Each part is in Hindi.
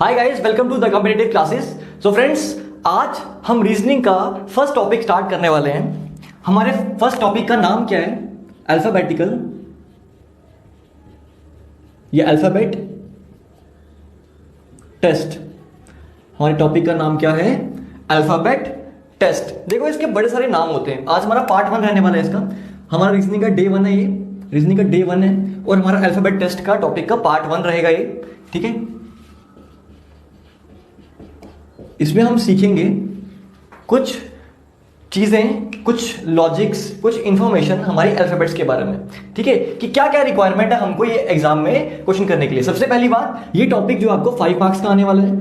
Hi guys, welcome to the competitive classes. So friends, आज हम रीजनिंग का फर्स्ट टॉपिक स्टार्ट करने वाले हैं। हमारे फर्स्ट टॉपिक का नाम क्या है? अल्फाबेटिकल या अल्फाबेट टेस्ट। हमारे टॉपिक का नाम क्या है? Alphabet test. देखो, इसके बड़े सारे नाम होते हैं। आज हमारा पार्ट 1 रहने वाला है इसका। हमारा रीजनिंग का डे 1 है, ये रीजनिंग का डे 1 है और हमारा अल्फाबेट टेस्ट का टॉपिक का पार्ट 1 रहेगा ये। ठीक है, इसमें हम सीखेंगे कुछ चीजें, कुछ लॉजिक्स, कुछ इंफॉर्मेशन हमारी अल्फाबेट्स के बारे में। ठीक है, कि क्या क्या रिक्वायरमेंट है हमको ये एग्जाम में क्वेश्चन करने के लिए। सबसे पहली बात, ये टॉपिक जो आपको 5 मार्क्स का आने वाला है।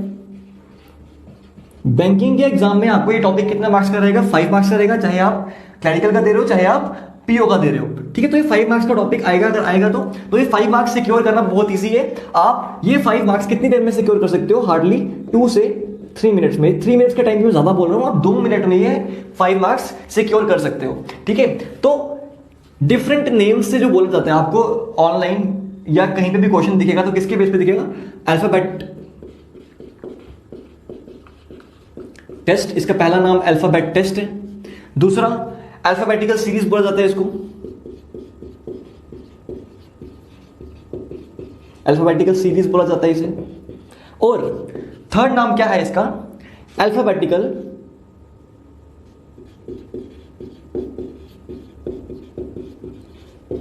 बैंकिंग के एग्जाम में आपको ये टॉपिक कितना मार्क्स का रहेगा? 5 मार्क्स का रहेगा, चाहे आप क्लरिकल का दे रहे हो चाहे आप पीओ का दे रहे हो। ठीक है, तो ये 5 मार्क्स का टॉपिक आएगा। अगर आएगा तो ये 5 मार्क्स सिक्योर करना बहुत ईजी है। आप ये 5 मार्क्स कितनी देर में सिक्योर कर सकते हो? हार्डली 2 से 3 मिनट्स में। 3 मिनट्स के टाइम में ज्यादा बोल रहा हूं, आप 2 मिनट में ये 5 मार्क्स सिक्योर कर सकते हो। ठीक है, तो डिफरेंट नेम्स से जो बोला जाता है, आपको ऑनलाइन या कहीं पे भी क्वेश्चन दिखेगा तो किसके बेस पे दिखेगा? Alphabet test. इसका पहला नाम अल्फाबेट टेस्ट है। दूसरा, अल्फाबेटिकल सीरीज बोला जाता है इसको। अल्फाबेटिकल सीरीज बोला जाता है इसे। और थर्ड नाम क्या है इसका? Alphabetical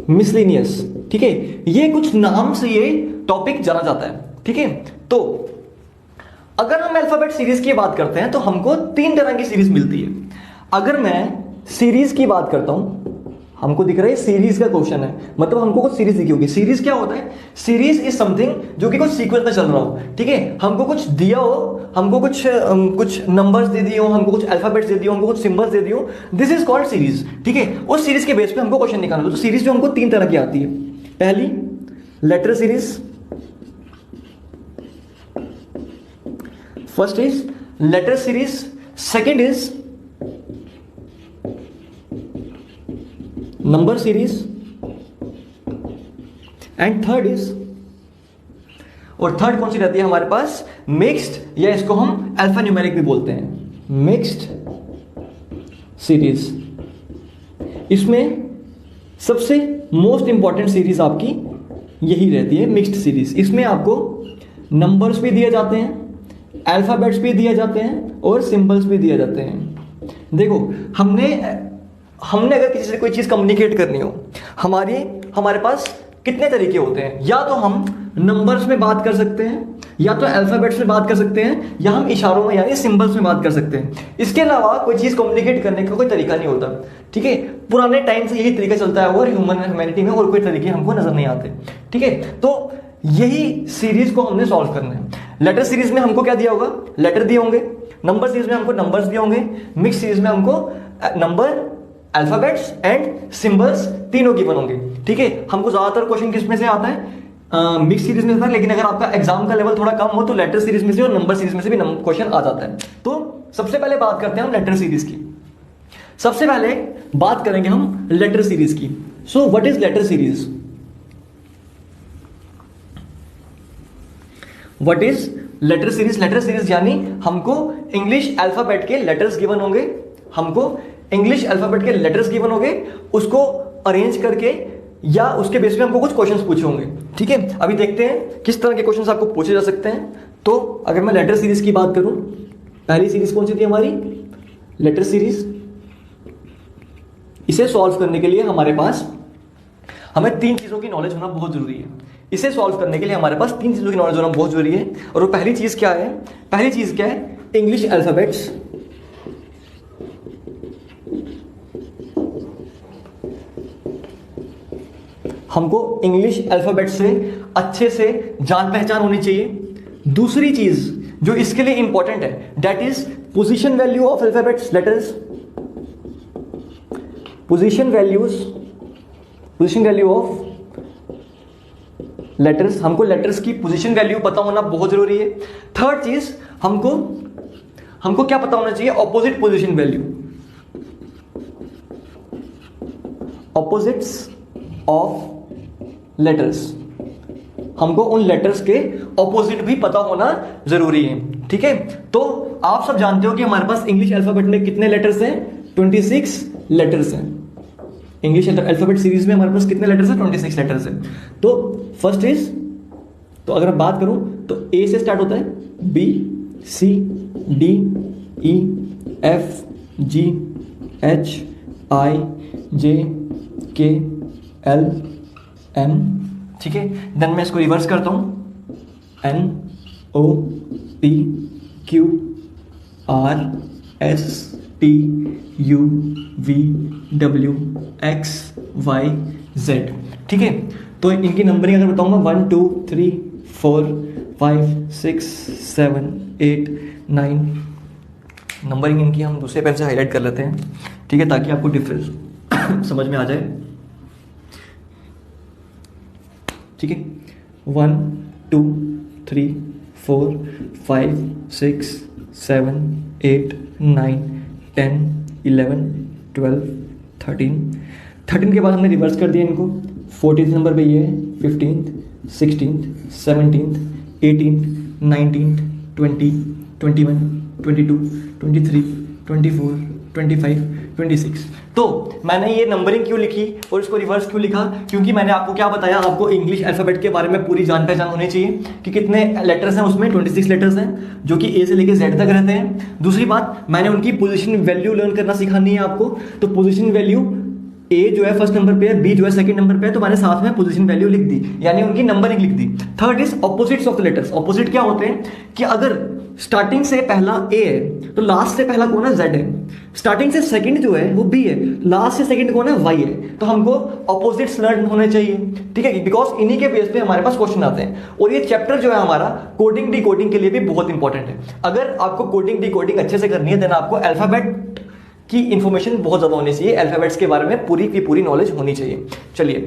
miscellaneous. ठीक है, ये कुछ नाम से ये टॉपिक जाना जाता है। ठीक है, तो अगर हम अल्फाबेट सीरीज की बात करते हैं तो हमको 3 तरह की सीरीज मिलती है। अगर मैं सीरीज की बात करता हूं, हमको दिख रहा है सीरीज का क्वेश्चन है, मतलब हमको कुछ सीरीज दिखी होगी। सीरीज क्या होता है? सीरीज इज समथिंग जो कि कुछ सीक्वेंस में चल रहा हो। ठीक है, हमको कुछ दिया हो, हमको कुछ नंबर्स दे दिए हो, हमको कुछ अल्फाबेट्स दे दिए हो, हमको कुछ सिंबल्स दे दिए हो, दिस इज कॉल्ड सीरीज। ठीक है, उस सीरीज के बेस पे हमको क्वेश्चन निकालना। तो सीरीज जो हमको 3 तरह की आती है। पहली, letter series. First is letter series, second is number series and third is, और थर्ड कौन सी रहती है हमारे पास? मिक्स्ड, या इसको हम अल्फा न्यूमेरिक भी बोलते हैं, मिक्स्ड सीरीज। इसमें सबसे मोस्ट इंपॉर्टेंट सीरीज आपकी यही रहती है, मिक्स्ड सीरीज। इसमें आपको नंबर्स भी दिए जाते हैं, अल्फाबेट्स भी दिए जाते हैं और सिंबल्स भी दिए जाते हैं। देखो, हमने अगर किसी से कोई चीज कम्युनिकेट करनी हो, हमारे पास कितने तरीके होते हैं। या तो हम नंबर्स में बात कर सकते हैं, या तो अल्फाबेट्स में बात कर सकते हैं, या हम इशारों में यानी सिंबल्स में बात कर सकते हैं। इसके अलावा कोई चीज कम्युनिकेट करने का कोई तरीका नहीं होता। ठीक है, पुराने टाइम से यही तरीका चलता है और ह्यूमैनिटी में और कोई तरीके हमको नजर नहीं आते। ठीक है, तो यही सीरीज को हमने सॉल्व करना है। लेटर सीरीज में हमको क्या दिया होगा? लेटर दिए होंगे। नंबर सीरीज में हमको नंबर्स दिए होंगे। मिक्स सीरीज में हमको नंबर, अल्फाबेट्स एंड सिंबल्स तीनों गिवन होंगे। ठीक है, हमको ज्यादातर क्वेश्चन किस में से आता है? मिक्स सीरीज में आता है, लेकिन अगर आपका एग्जाम का लेवल थोड़ा कम हो तो लेटर सीरीज में से और नंबर सीरीज में से भी क्वेश्चन आ जाता है। तो सबसे पहले बात करते हैं हम लेटर सीरीज की। सबसे पहले बात करेंगे हम लेटर सीरीज की। So what is letter series? What is letter series? Letter series यानी हमको इंग्लिश अल्फाबेट के लेटर्स गिवन होंगे, हमको इंग्लिश अल्फाबेट के लेटर्स गिवन होंगे, उसको अरेंज करके या उसके बेस पे हमको कुछ क्वेश्चंस पूछे होंगे। ठीक है, अभी देखते हैं किस तरह के क्वेश्चंस आपको पूछे जा सकते हैं। तो अगर मैं लेटर सीरीज की बात करूं, पहली सीरीज कौन सी थी हमारी? Letter series. इसे सॉल्व करने के लिए हमें 3 चीजों की नॉलेज होना बहुत जरूरी है। इसे सॉल्व करने के लिए हमारे पास 3 चीजों की नॉलेज होना बहुत जरूरी है। और वो पहली चीज क्या है? पहली चीज क्या है? English alphabets. हमको इंग्लिश अल्फाबेट से अच्छे से जान पहचान होनी चाहिए। दूसरी चीज जो इसके लिए इंपॉर्टेंट है, that is position value of alphabets, letters. Position value of letters. हमको लेटर्स की पोजीशन वैल्यू पता होना बहुत जरूरी है। थर्ड चीज, हमको क्या पता होना चाहिए? Opposite position value, opposites of letters. हमको उन लेटर्स के ऑपोजिट भी पता होना जरूरी है, ठीक है। तो आप सब जानते हो कि हमारे पास इंग्लिश अल्फाबेट में कितने लेटर्स हैं, 26 लेटर्स हैं। इंग्लिश अल्फाबेट सीरीज में हमारे पास कितने लेटर्स हैं, 26 लेटर्स हैं। तो फर्स्ट इज, तो अगर मैं बात करूं तो ए से स्टार्ट होता है, बी, सी, डी, ई, एफ, जी, एच, आई, जे, के, एल, एम, ठीक है। देन मैं इसको रिवर्स करता हूं, N, O, P, Q, R, S, T, U, V, W, X, Y, Z, ठीक है। तो इनकी नंबरिंग अगर बताऊंगा 1 2 3 4 5 6 7 8 9, नंबरिंग इनकी हम दूसरे पेन से हाईलाइट कर लेते हैं, ठीक है, ताकि आपको डिफरेंस समझ में आ जाए, ठीक है। 1 2 3 4 5 6 7 8 9 10 11 12 13 के बाद हमने रिवर्स कर दिया इनको, 14th नंबर पे ये है, 15th 16th 17th 18th 19th 20 21 22 23 24 25 26। तो मैंने ये नंबरिंग क्यों लिखी और इसको रिवर्स क्यों लिखा, क्योंकि मैंने आपको क्या बताया, आपको इंग्लिश अल्फाबेट के बारे में पूरी जान पहचान होनी चाहिए कि कितने लेटर्स हैं उसमें, 26 लेटर्स हैं जो कि ए से लेकर जेड तक रहते हैं। दूसरी बात, मैंने उनकी पोजीशन वैल्यू लर्न करना सिखानी है आपको, तो पोजीशन वैल्यू ए जो है फर्स्ट नंबर पे है, बी जो है सेकंड नंबर पे है, तो मैंने साथ में पोजीशन वैल्यू लिख दी, यानी उनकी नंबरिंग लिख दी। Third is opposites of the letters. Opposite क्या होते हैं कि अगर स्टार्टिंग से पहला ए है तो लास्ट से पहला कौन है, जेड है। स्टार्टिंग से सेकंड जो है वो बी है, लास्ट से सेकंड कौन है, वाई है। तो हमको ऑपोजिट्स लर्न होने चाहिए, ठीक है, बिकॉज इन्हीं के बेस पे हमारे पास क्वेश्चन आते हैं। और ये चैप्टर जो है हमारा कोडिंग डिकोडिंग के लिए भी बहुत इंपॉर्टेंट है। अगर आपको कोडिंग डिकोडिंग अच्छे से करनी है देन आपको अल्फाबेट की इंफॉर्मेशन बहुत ज्यादा होनी चाहिए, अल्फाबेट्स के बारे में पूरी की पूरी नॉलेज होनी चाहिए। चलिए,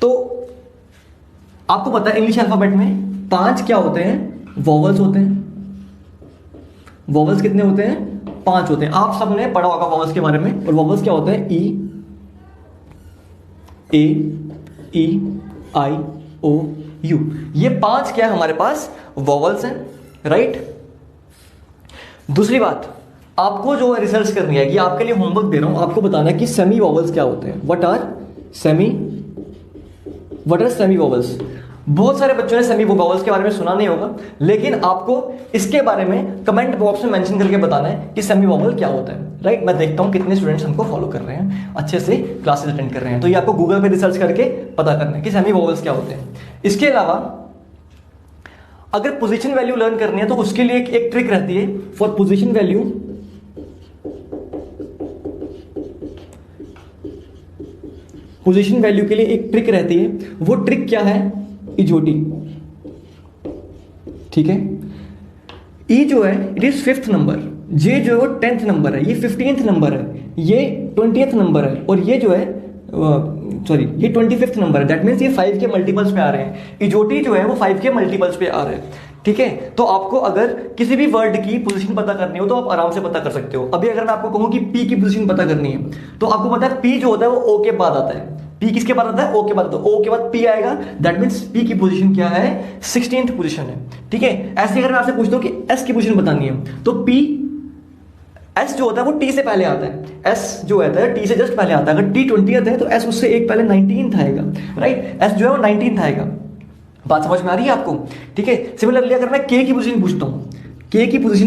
तो आपको पता है इंग्लिश अल्फाबेट में 5 क्या होते हैं, वॉवल्स होते हैं। वॉवल्स कितने होते हैं, 5 होते हैं। आप सबने पढ़ा होगा वॉवल्स के बारे में। और वॉवल्स क्या होते हैं, ई, ए, ई, आई, ओ, यू, ये 5 क्या है हमारे पास, वॉवल्स हैं, राइट। दूसरी बात, आपको जो रिसर्च करनी है, कि आपके लिए होमवर्क दे रहा हूं, आपको बताना है कि सेमी वॉवल्स क्या होते हैं। What are semi vowels. बहुत सारे बच्चों ने सेमी वॉवल्स के बारे में सुना नहीं होगा, लेकिन आपको इसके बारे में कमेंट बॉक्स में मेंशन करके बताना है कि सेमी वॉवल क्या होता है, राइट। मैं देखता हूं कितने स्टूडेंट्स हमको फॉलो कर रहे हैं, अच्छे से क्लासेस अटेंड कर रहे हैं। तो ये आपको गूगल पे रिसर्च करके पता करना है कि सेमी वॉवल्स क्या होते हैं। इसके अलावा अगर पोजीशन वैल्यू लर्न करनी है तो उसके लिए एक ट्रिक रहती है। फॉर पोजीशन वैल्यू के लिए एक ट्रिक रहती है। वो ट्रिक क्या है, इजोटी, ठीक है। ई जो है इट इज 5th नंबर, जे जो है वो 10th नंबर है, ये 15th नंबर है, ये 20th नंबर है, और ये जो है ये 25th नंबर है। दैट मीन्स ये 5 के मल्टीपल्स पे आ रहे हैं। इजोटी जो है वो 5 के मल्टीपल्स पे आ रहे हैं, ठीक है। तो आपको अगर किसी भी वर्ड की पोजीशन पता करनी हो तो आप आराम से पता कर सकते हो। अभी अगर मैं आपको कहूं कि पी की पोजीशन पता करनी है, तो आपको पता है पी जो होता है वो ओ के बाद आता है। पी किसके बाद आता है, ओ के बाद। ओ के बाद पी आएगा, दैट मीन्स पी की पोजीशन क्या है, 16th पोजीशन है, ठीक है। ऐसे अगर मैं आपसे पूछता हूं कि एस की पोजीशन बतानी है, तो पी, एस जो होता है वो टी से पहले आता है। एस जो होता है टी से जस्ट पहले आता है। अगर टी 20th है तो एस उससे एक पहले 19th आएगा, राइट। एस जो है वो 19th आएगा। बात समझ में आ रही है आपको, ठीक है। सिमिलरली अगर मैं के की पोजीशन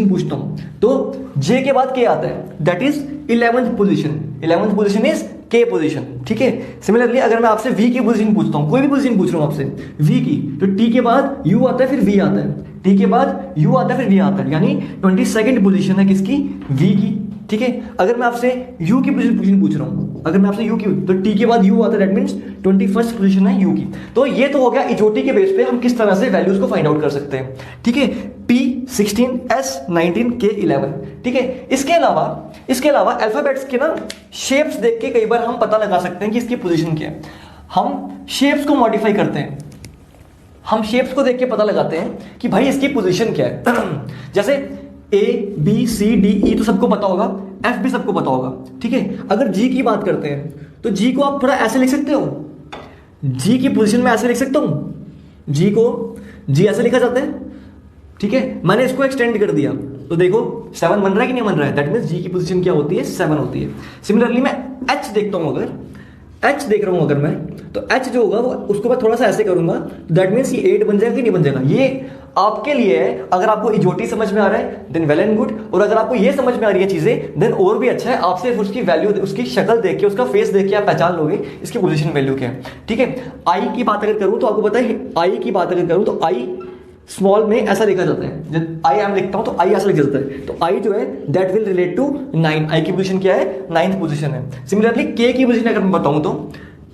पूछता हूं, तो जे के बाद के आता है, that is 11th position. 11th position is के पोजीशन, ठीक है। सिमिलरली अगर मैं आपसे वी की पोजीशन पूछता हूं, कोई भी पोजीशन पूछ रहा हूं आपसे वी की, तो टी के बाद यू आता है, फिर वी आता है, टी के बाद यू आता है, फिर वी आता है, यानी 22nd पोजीशन है किसकी, वी की, ठीक है। अगर मैं आपसे यू की पोजीशन पूछ रहा हूं, अगर मैं आपसे यू की, तो टी के बाद यू आता है, दैट मींस 21st पोजीशन है यू की। तो ये तो हो गया इजोटी के बेस पे हम किस तरह से वैल्यूज को फाइंड आउट कर सकते हैं, ठीक है। P 16, S 19, K 11, ठीक है। इसके अलावा अल्फाबेट्स के ना शेप्स देख के कई बार हम पता लगा सकते हैं कि इसकी पोजीशन क्या है। हम शेप्स को मॉडिफाई करते हैं, हम शेप्स को देख के पता लगाते हैं कि भाई इसकी पोजीशन क्या है। जैसे A B C D E तो सबको पता होगा, F भी सबको पता होगा, ठीक है। अगर G की बात करते हैं तो G को आप थोड़ा ऐसे लिख सकते हो, G की पोजीशन में ऐसे लिख सकता हूं, जी को जी ऐसे लिखा जाता है, ठीक है, मैंने इसको एक्सटेंड कर दिया तो देखो 7 बन रहा है कि नहीं बन रहा है, दैट मीन्स जी की पोजीशन क्या होती है, 7 होती है। सिमिलरली मैं एच देखता हूं, अगर एच देख रहा हूं अगर मैं, तो एच जो होगा वो उसको मैं थोड़ा सा ऐसे करूंगा, दैट मीन्स ये 8 बन जाएगा कि नहीं बन जाएगा। ये आपके लिए है, अगर आपको इजोटी समझ में आ रहा है देन वेल एंड गुड, और अगर आपको ये समझ में आ रही है चीजें देन और भी अच्छा है। आप सिर्फ उसकी वैल्यू, उसकी शक्ल देख के, उसका फेस देख के आप पहचान लोगे इसकी पोजीशन वैल्यू क्या है, ठीक है। आई की बात अगर करूं तो आपको पता है, आई की बात अगर करूं तो आई स्मॉल में ऐसा लिखा जाता है, जब आई एम लिखता हूं तो आई ऐसा लिखा जाता है, तो आई जो है दैट विल रिलेट टू 9, आई की पोजीशन क्या है, 9th पोजीशन है। सिमिलरली के की पोजीशन अगर मैं बताऊं तो,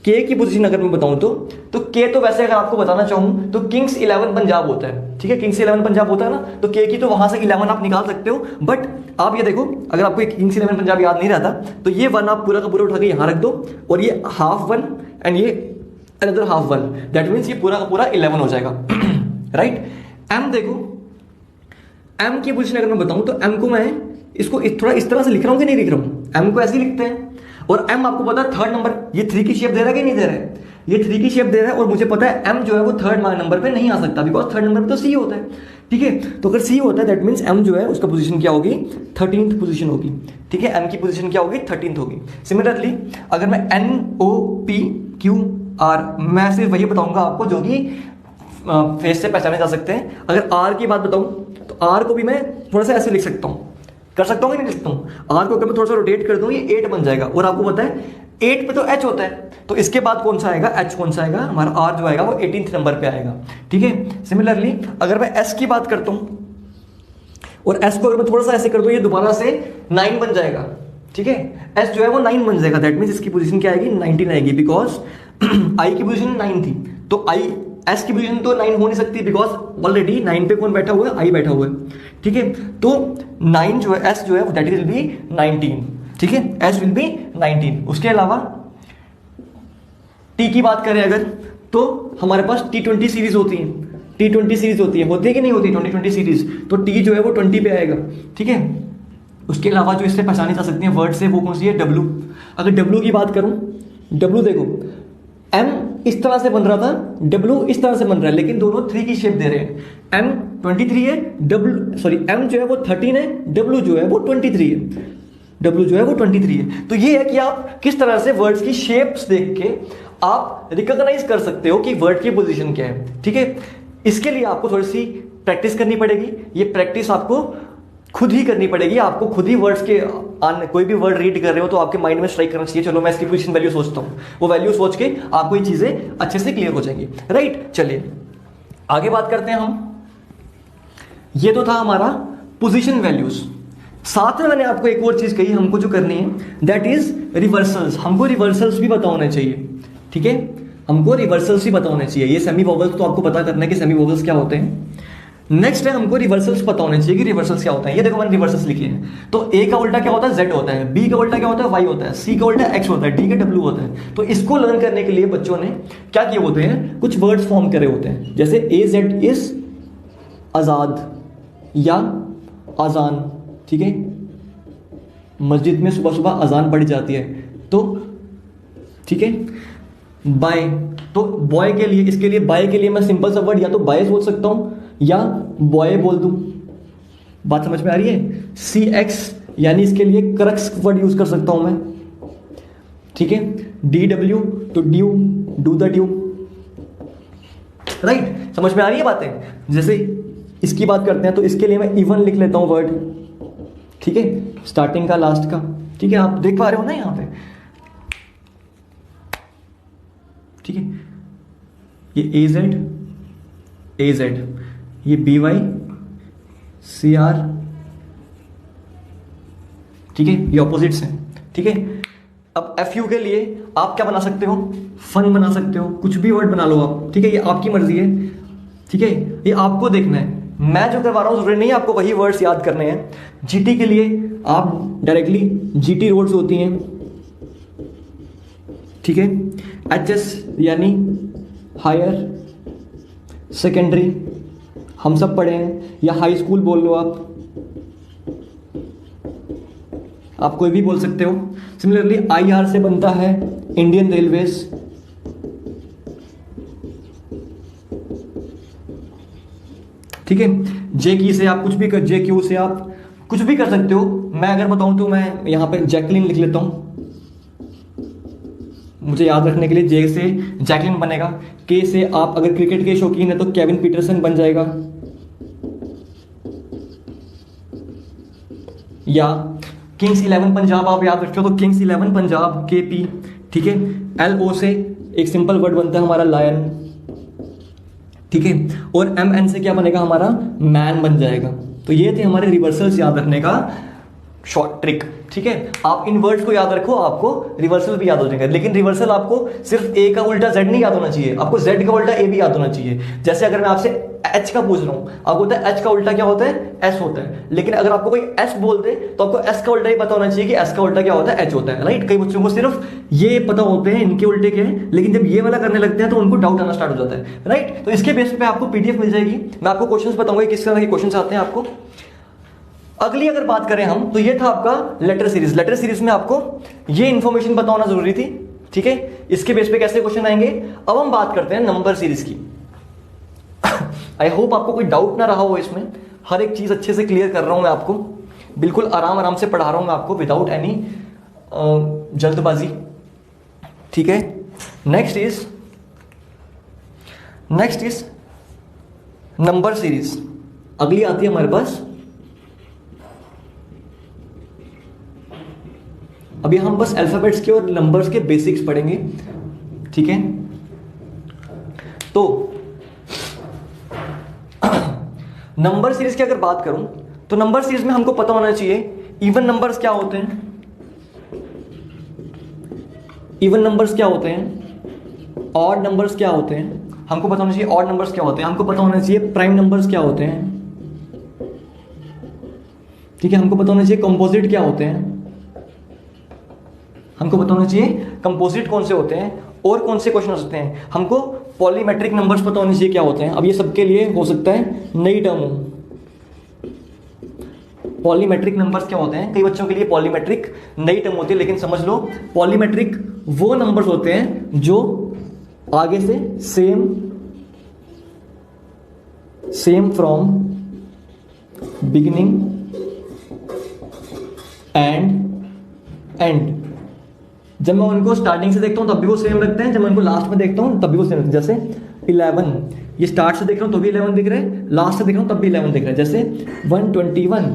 के की पोजीशन अगर मैं बताऊं तो के तो वैसे अगर आपको बताना चाहूं तो किंग्स 11 पंजाब होता है, ठीक है, किंग्स 11 पंजाब होता है ना, तो के की तो वहां से 11 आप निकाल सकते हो। बट आप ये देखो, अगर आपको किंग्स 11 पंजाब याद नहीं रहता तो ये 1 आप पूरा का पूरा उठा के यहां रख दो, और ये हाफ 1 एंड ये अनदर हाफ 1, दैट मीन्स ये पूरा का पूरा 11 हो जाएगा, राइट। एम देखो, एम की पोजीशन अगर मैं बताऊं तो एम को मैं इसको थोड़ा इस तरह से लिख रहा हूं कि नहीं लिख रहा हूं, एम को ऐसे ही लिखते हैं। और एम आपको पता है 3rd नंबर, ये 3 की शेप दे रहा है कि नहीं दे रहा है, ये 3 की शेप दे रहा है, और मुझे पता है एम जो है वो 3rd नंबर पे नहीं आ सकता, बिकॉज 3rd नंबर पे तो सी होता है, ठीक है। तो अगर सी होता है दैट मीन्स एम जो है उसका पोजीशन क्या होगी, 13th पोजीशन होगी, ठीक है। एम की पोजीशन क्या होगी, 13th होगी। सिमिलरली अगर मैं N O P Q R, मैं सिर्फ वही बताऊंगा आपको जो कि फेस से पहचाने जा सकते हैं। अगर आर की बात बताऊं तो आर को भी मैं थोड़ा सा ऐसे लिख सकता हूं, कर सकता हूं कि नहीं लिख सकता हूं। आर को अगर मैं थोड़ा सा रोटेट कर दूं ये 8 बन जाएगा, और आपको पता है 8 पे तो एच होता है, तो इसके बाद कौन सा आएगा, एच कौन सा आएगा, हमारा आर जो आएगा वो 18th नंबर पे आएगा, ठीक है। सिमिलरली अगर मैं एस की बात करता हूं और एस को अगर मैं थोड़ा सा ऐसे कर दूं ये दोबारा से 9 बन जाएगा, ठीक है। एस जो है वो 9 बन जाएगा, दैट मीन्स इसकी पोजीशन क्या आएगी, 19 आएगी, बिकॉज आई की पोजीशन 9 थी, तो आई एस की पोजीशन तो 9 हो नहीं सकती, बिकॉज ऑलरेडी 9 पे कौन बैठा हुआ है, आई बैठा हुआ है, ठीक है। तो 9 जो है, एस जो है दैट विल बी 19, ठीक है, एस विल बी 19। उसके अलावा टी की बात करें अगर, तो हमारे पास T20 सीरीज होती है, T20 सीरीज होती है कि नहीं होती 2020 सीरीज, तो टी जो है वो 20 पे आएगा, ठीक है। उसके अलावा जो इससे पहचानी जा सकती है वर्ड से वो कौन सी है, डब्ल्यू। अगर डब्ल्यू की बात करूं, डब्ल्यू देखो एम इस तरह से बन रहा था, डब्ल्यू इस तरह से बन रहा है, लेकिन दोनों 3 की शेप दे रहे हैं। एम 23 है, एम जो है वो 13 है, डब्ल्यू जो है वो 23 है, डब्ल्यू जो है वो 23 है। तो ये है कि आप किस तरह से वर्ड्स की शेप्स देख के आप रिकॉग्नाइज कर सकते हो कि वर्ड की पोजीशन क्या है, ठीक है। इसके लिए आपको थोड़ी सी प्रैक्टिस करनी पड़ेगी, ये प्रैक्टिस आपको खुद ही करनी पड़ेगी, आपको खुद ही वर्ड्स के कोई भी वर्ड रीड कर रहे हो तो आपके माइंड में स्ट्राइक करना चाहिए, चलो मैं इसकी पोजीशन वैल्यू सोचता हूं, वो वैल्यू सोच के आपको ये चीजें अच्छे से क्लियर हो जाएंगी, राइट। चलिए आगे बात करते हैं हम। ये तो था हमारा पोजीशन वैल्यूज, साथ में मैंने आपको एक और चीज कही हमको जो करनी है, दैट इज रिवर्सल्स। हमको रिवर्सल्स भी पता होने चाहिए, ठीक है, हमको रिवर्सल्स भी पता होने चाहिए। ये सेमी वोवल्स तो आपको पता करना है कि सेमी वोवल्स क्या होते हैं। नेक्स्ट है हमको रिवर्सल्स पता होने चाहिए कि रिवर्सल्स क्या होता है। ये देखो मैंने रिवर्सल्स लिखे हैं, तो ए का उल्टा क्या होता है, जेड होता है, बी का उल्टा क्या होता है, वाई होता है, सी का उल्टा एक्स होता है, डी का डब्ल्यू होता है। तो इसको लर्न करने के लिए बच्चों ने क्या किए होते हैं, कुछ वर्ड्स फॉर्म करे होते हैं, जैसे ए जेड इज आजाद या आजान, ठीक है। मस्जिद में सुबह सुबह अजान पढ़ी जाती है, तो ठीक है। बाय, तो बॉय के लिए, इसके लिए बाय के लिए मैं सिंपल सा वर्ड या तो बाय सोच सकता हूं या बॉय बोल दूं, बात समझ में आ रही है। सी एक्स यानी इसके लिए क्रक्स वर्ड यूज कर सकता हूं मैं, ठीक है। डी डब्ल्यू तो due, do the due, right, समझ में आ रही है बातें। जैसे इसकी बात करते हैं तो इसके लिए मैं इवन लिख लेता हूं वर्ड, ठीक है, स्टार्टिंग का लास्ट का, ठीक है, आप देख पा रहे हो ना यहां पे, ठीक है। ये ए जेड, ये बी वाई सी आर, ठीक है, ये ऑपोजिट्स हैं, ठीक है। अब एफ यू के लिए आप क्या बना सकते हो, फन बना सकते हो, कुछ भी वर्ड बना लो आप, ठीक है, ये आपकी मर्जी है, ठीक है, ये आपको देखना है। मैं जो करवा रहा हूं जरूरी नहीं आपको वही वर्ड्स याद करने हैं। जीटी के लिए आप डायरेक्टली जीटी रोड्स होती हैं, ठीक है। एचएस यानी हायर सेकेंडरी, हम सब पढ़े हैं, या हाई स्कूल बोल लो आप कोई भी बोल सकते हो। सिमिलरली आईआर से बनता है इंडियन रेलवेज, ठीक है। जे की से आप कुछ भी कर, जे क्यू से आप कुछ भी कर सकते हो। मैं अगर बताऊं तो मैं यहां पे जैकलिन लिख लेता हूं, मुझे याद रखने के लिए। जे से जैकलिन बनेगा, के से आप अगर क्रिकेट के शौकीन है तो केविन पीटरसन बन जाएगा, या किंग्स 11 पंजाब आप याद रखते हो तो किंग्स 11 पंजाब, के पी, ठीक है। एल ओ से एक सिंपल वर्ड बनता है हमारा लायन, ठीक है। और एम एन से क्या बनेगा हमारा मैन बन जाएगा। तो ये थे हमारे रिवर्सल्स याद रखने का शॉर्ट ट्रिक, ठीक है। आप इन वर्ड्स को याद रखो, आपको रिवर्सल भी याद हो जाएगा। लेकिन रिवर्सल आपको सिर्फ ए का उल्टा जेड नहीं याद होना चाहिए, आपको जेड का उल्टा ए भी याद होना चाहिए। जैसे अगर मैं आपसे एच का पूछ रहा हूं, आपको होता है एच का उल्टा क्या होता है, एस होता है। लेकिन अगर आपको कोई एस बोल दे तो आपको एस का उल्टा ही पता होना चाहिए कि एस का उल्टा क्या होता है, एच होता है, राइट। कई बच्चों को सिर्फ ये पता होते हैं इनके उल्टे क्या है, लेकिन जब ये वाला करने लगते हैं तो उनको डाउट आना स्टार्ट हो जाता है, राइट। तो इसके बेस पे आपको पीडीएफ मिल जाएगी, मैं आपको क्वेश्चंस बताऊंगा किस तरह के क्वेश्चंस आते हैं आपको। अगली अगर बात करें हम, तो ये था आपका लेटर सीरीज। लेटर सीरीज में आपको ये इंफॉर्मेशन बताना जरूरी थी, ठीक है। इसके बेस पे कैसे क्वेश्चन आएंगे। अब हम बात करते हैं नंबर सीरीज की। आई होप आपको कोई डाउट ना रहा हो इसमें, हर एक चीज अच्छे से क्लियर कर रहा हूं मैं आपको, बिल्कुल आराम आराम से पढ़ा रहा हूं मैं आपको, विदाउट एनी जल्दबाजी, ठीक है। Next is number series. अगली आती है हमारे पास, अभी हम बस अल्फाबेट्स के और नंबर्स के बेसिक्स पढ़ेंगे, ठीक है। तो नंबर सीरीज की अगर बात करूं तो नंबर सीरीज में हमको पता होना चाहिए इवन नंबर्स क्या होते हैं, इवन नंबर्स क्या होते हैं, ऑड नंबर्स क्या होते हैं, हमको पता होना चाहिए ऑड नंबर्स क्या होते हैं, हमको पता होना चाहिए प्राइम नंबर्स क्या होते हैं, ठीक है। हमको पता होना चाहिए कंपोजिट क्या होते हैं, हमको पता होना चाहिए कंपोजिट कौन से होते हैं और कौन से क्वेश्चन हो सकते हैं। हमको पॉलीमेट्रिक नंबर्स पता होने चाहिए क्या होते हैं। अब ये सबके लिए हो सकता है नई टर्म हो। पॉलीमेट्रिक नंबर्स क्या होते हैं, कई बच्चों के लिए पॉलीमेट्रिक नई टर्म होती है, लेकिन समझ लो पॉलीमेट्रिक वो नंबर्स होते हैं जो आगे से सेम फ्रॉम बिगिनिंग एंड जब मैं उनको स्टार्टिंग से देखता हूं तब भी वो सेम लगते हैं, जब मैं उनको लास्ट में देखता हूं तब भी वो सेम लगते हैं। जैसे 11, ये स्टार्ट से देख रहा हूं तो भी 11 दिख रहा है, लास्ट से देख रहा हूं तब भी 11 दिख रहा है। जैसे 121,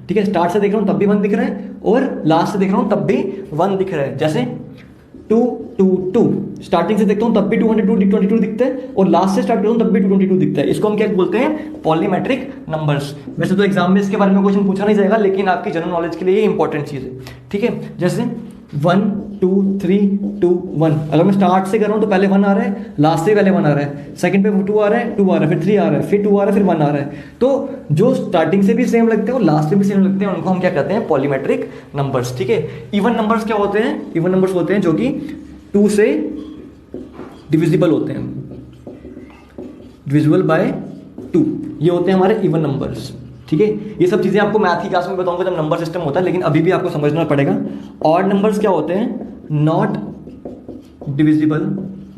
ठीक है, स्टार्ट से देख रहा हूं तब भी 1 दिख रहा है और लास्ट से देख रहा हूं तब भी 1 दिख रहा है। जैसे 222, स्टार्टिंग से देखता हूं तब भी 222 दिखता है और लास्ट से स्टार्ट करता हूं तब भी 222 दिखता है। इसको हम क्या बोलते हैं, पॉलीमेट्रिक नंबर्स। वैसे तो एग्जाम में इसके बारे में क्वेश्चन पूछा नहीं जाएगा, लेकिन आपकी जनरल नॉलेज के लिए ये इंपॉर्टेंट चीज है, ठीक है। जैसे 1 2 3 2 1, अगर मैं स्टार्ट से कर रहा हूं तो पहले 1 आ रहा है, लास्ट से पहले 1 आ रहा है, सेकंड पे 2 आ रहा है, 2 आ रहा है, फिर 3 आ रहा है, फिर 2 आ रहा है, फिर 1 आ रहा है। तो जो स्टार्टिंग से भी सेम लगते हैं और लास्ट से भी सेम लगते हैं उनको हम क्या कहते हैं, पॉलीमेट्रिक नंबर्स, ठीक है। इवन नंबर्स क्या होते हैं, इवन नंबर्स होते हैं जो कि 2 से डिविजिबल होते हैं, डिविजिबल बाय 2, ये होते हैं हमारे इवन नंबर्स, ठीक है। ये सब चीजें आपको मैथ की क्लास में बताऊंगा जब नंबर सिस्टम होता है, लेकिन अभी भी आपको समझना पड़ेगा। ऑड नंबर्स क्या होते हैं, नॉट डिविजिबल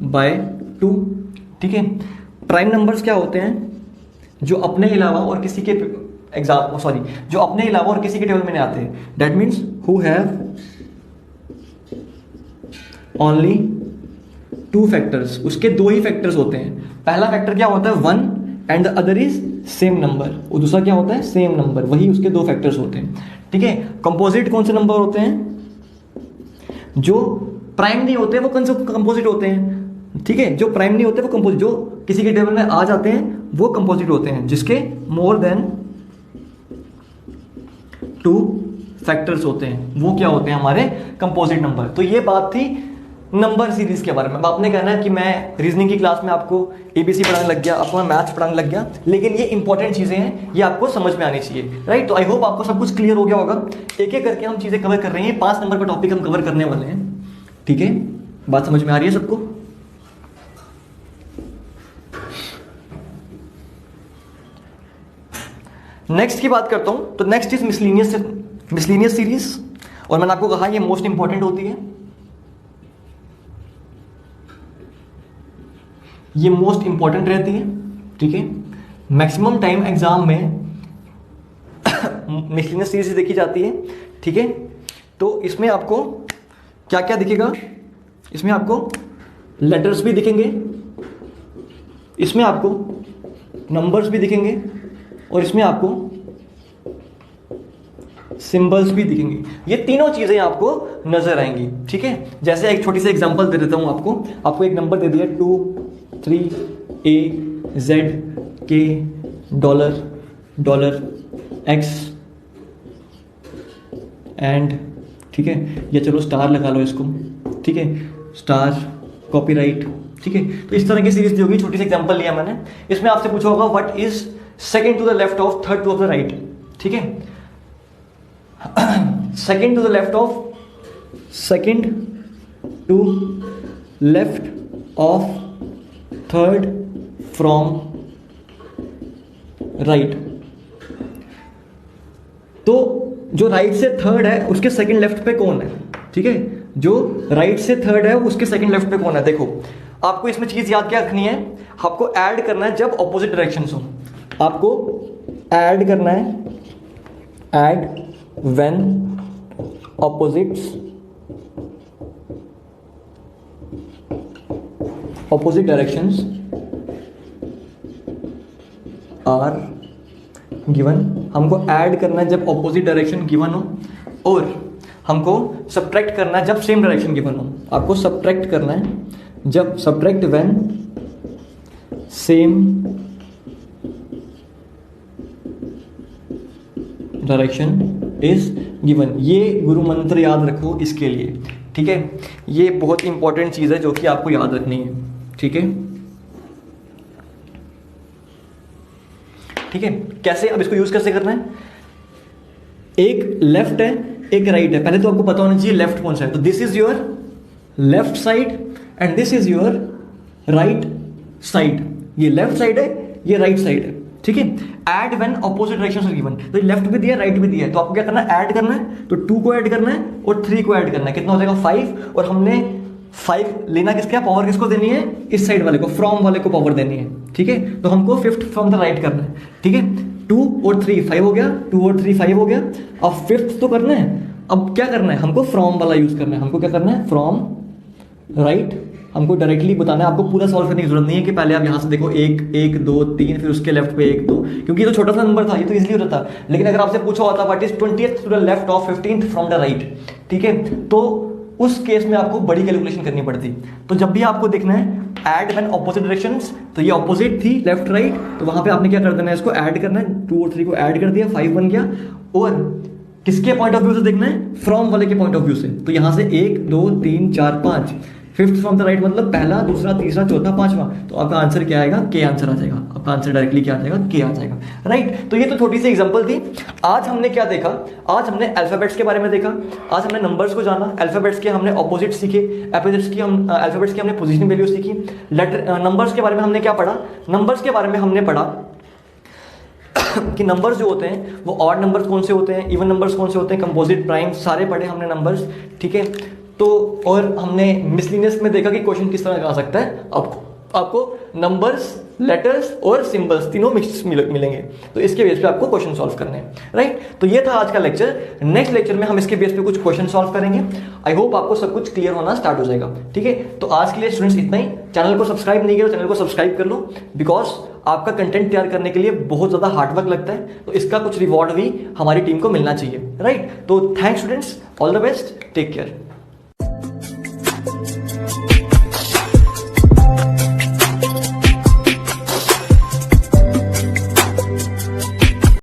बाय 2, ठीक है। प्राइम नंबर्स क्या होते हैं, जो अपने अलावा और किसी के जो अपने अलावा और किसी के टेबल में नहीं आते। That means who have only 2 factors, उसके 2 ही फैक्टर्स होते हैं। पहला फैक्टर क्या होता है 1 and the other is same number, और दूसरा क्या होता है सेम नंबर, वही उसके 2 फैक्टर्स होते हैं, ठीक है। कंपोजिट कौन से नंबर होते हैं, जो प्राइम नहीं होते वो कौन से कंपोजिट होते हैं, ठीक है। जो प्राइम नहीं होते वो कंपोजिट, जो किसी के टेबल में आ जाते हैं वो कंपोजिट होते हैं, जिसके मोर देन 2 फैक्टर्स होते हैं, वो क्या होते हैं हमारे कंपोजिट नंबर। तो ये बात थी नंबर सीरीज के बारे में। अब आपने कहना है कि मैं रीजनिंग की क्लास में आपको एबीसी पढ़ाने लग गया, आपको मैं मैथ्स पढ़ाने लग गया, लेकिन ये इंपॉर्टेंट चीजें हैं, ये आपको समझ में आनी चाहिए, राइट। तो आई होप आपको सब कुछ क्लियर हो गया होगा। एक एक करके हम चीजें कवर कर रहे हैं, 5 नंबर का टॉपिक हम कवर करने वाले हैं, ठीक है। बात समझ में आ रही है सबको। नेक्स्ट की बात करता हूं, तो नेक्स्ट इज मिसलिनियस सीरीज, और मैंने आपको कहा ये मोस्ट इंपॉर्टेंट होती है, ये मोस्ट इंपॉर्टेंट रहती है, ठीक है। मैक्सिमम टाइम एग्जाम में मिसलेनियस सीरीज देखी जाती है, ठीक है। तो इसमें आपको क्या क्या दिखेगा, इसमें आपको लेटर्स भी दिखेंगे, इसमें आपको नंबर्स भी दिखेंगे और इसमें आपको सिंबल्स भी दिखेंगे। ये तीनों चीजें आपको नजर आएंगी, ठीक है। जैसे एक छोटी सी एग्जांपल दे देता हूं आपको एक नंबर दे दिया 2 3 A Z K $, X and, ठीक है, या चलो स्टार लगा लो इसको, ठीक है, स्टार, कॉपीराइट, ठीक है। तो इस तरह की सीरीज दी होगी, छोटी सी एग्जांपल लिया मैंने। इसमें आपसे पूछा होगा what is second to the left of third to the right, ठीक है। Second to the left of third from right. तो जो राइट से थर्ड है उसके सेकंड लेफ्ट पे कौन है, ठीक है। जो राइट से थर्ड है उसके सेकंड लेफ्ट पे कौन है। देखो आपको इसमें चीज याद क्या रखनी है, आपको ऐड करना है जब ऑपोजिट डायरेक्शंस हो, आपको ऐड करना है, and when opposite directions are given। हमको ऐड करना है जब ऑपोजिट डायरेक्शन गिवन हो, और हमको सब्ट्रैक्ट करना है जब सेम डायरेक्शन गिवन हो। आपको सब्ट्रैक्ट करना है जब, subtract when same direction is given. ये गुरु मंत्र याद रखो इसके लिए, ठीक है। ये बहुत इंपॉर्टेंट चीज है जो कि आपको याद रखनी है, ठीक है, ठीक है। कैसे, अब इसको यूज कैसे करना है, एक लेफ्ट है एक राइट है, पहले तो आपको पता होना चाहिए लेफ्ट कौन सा है। तो this is your left side and this is your right side. ये लेफ्ट साइड है, ये राइट साइड है, ठीक है। And when opposite directions are given. तो लेफ्ट भी दिया राइट भी दिया है, तो आपको क्या करना है, ऐड करना है। तो 2 को ऐड करना है और 3 को ऐड करना है, कितना हो जाएगा 5। और हमने 5 लेना किसका, पावर किसको देनी है, इस साइड वाले को, फ्रॉम वाले को पावर देनी है, ठीक है। तो हमको 5th फ्रॉम द राइट करना है, ठीक है। 2 और 3 5 हो गया, 2 और 3 5 हो गया। अब 5th तो करना है, अब क्या करना है, हमको फ्रॉम वाला यूज करना है। हमको क्या करना है, फ्रॉम राइट। हमको डायरेक्टली बताना है, आपको पूरा सॉल्व करने की जरूरत नहीं है कि पहले आप यहां से देखो 1 1 2 3 फिर उसके लेफ्ट पे 1 2, क्योंकि ये तो छोटा सा नंबर था, ये तो इजीली होता था। लेकिन अगर आपसे पूछा होता what is 20th to the left of 15th from the right, ठीक है, तो उस केस में आपको बड़ी कैलकुलेशन करनी पड़ती। तो जब भी आपको देखना है ऐड व्हेन ऑपोजिट डायरेक्शंस, तो ये ऑपोजिट थी लेफ्ट राइट, तो वहां पे आपने क्या कर देना है, इसको ऐड करना है। 2 और 3 को ऐड कर दिया, 5 बन गया। और किसके पॉइंट ऑफ व्यू से देखना है, फ्रॉम वाले के पॉइंट ऑफ व्यू से। तो यहां से 1 2 3 4 5, 5th फ्रॉम द राइट मतलब पहला दूसरा तीसरा चौथा पांचवा। तो आपका आंसर क्या आएगा, के आंसर आ जाएगा। आपका आंसर डायरेक्टली क्या आ जाएगा, के आ जाएगा, राइट। तो ये तो छोटी सी एग्जांपल थी। आज हमने क्या देखा, आज हमने अल्फाबेट्स के बारे में देखा, आज हमने नंबर्स को जाना, अल्फाबेट्स के हमने ऑपोजिट सीखे, एपोजिट्स की हम अल्फाबेट्स की हमने पोजीशन वैल्यू सीखी। लेटर नंबर्स के बारे में हमने क्या पढ़ा, नंबर्स के बारे में हमने पढ़ा कि नंबर्स जो होते हैं वो ऑड नंबर्स कौन से होते हैं, इवन नंबर्स कौन से होते हैं, कंपोजिट, प्राइम, सारे पढ़े हमने नंबर्स, ठीक है। तो और हमने मिसलिनियस में देखा कि क्वेश्चन किस तरह का आ सकता है। आपको नंबर्स, लेटर्स और सिंबल्स तीनों मिक्स मिलेंगे, तो इसके बेस पे आपको क्वेश्चन सॉल्व करने हैं, राइट। तो ये था आज का लेक्चर। नेक्स्ट लेक्चर में हम इसके बेस पे कुछ क्वेश्चन सॉल्व करेंगे। आई होप आपको सब कुछ क्लियर होना स्टार्ट हो जाएगा, ठीक है। तो आज के लिए स्टूडेंट्स इतना ही। चैनल को सब्सक्राइब नहीं किया तो चैनल को सब्सक्राइब कर लो, बिकॉज आपका कंटेंट तैयार करने के लिए बहुत ज्यादा हार्डवर्क लगता है, तो इसका कुछ रिवॉर्ड भी हमारी टीम को मिलना चाहिए, राइट। तो thanks students, all the best, take care.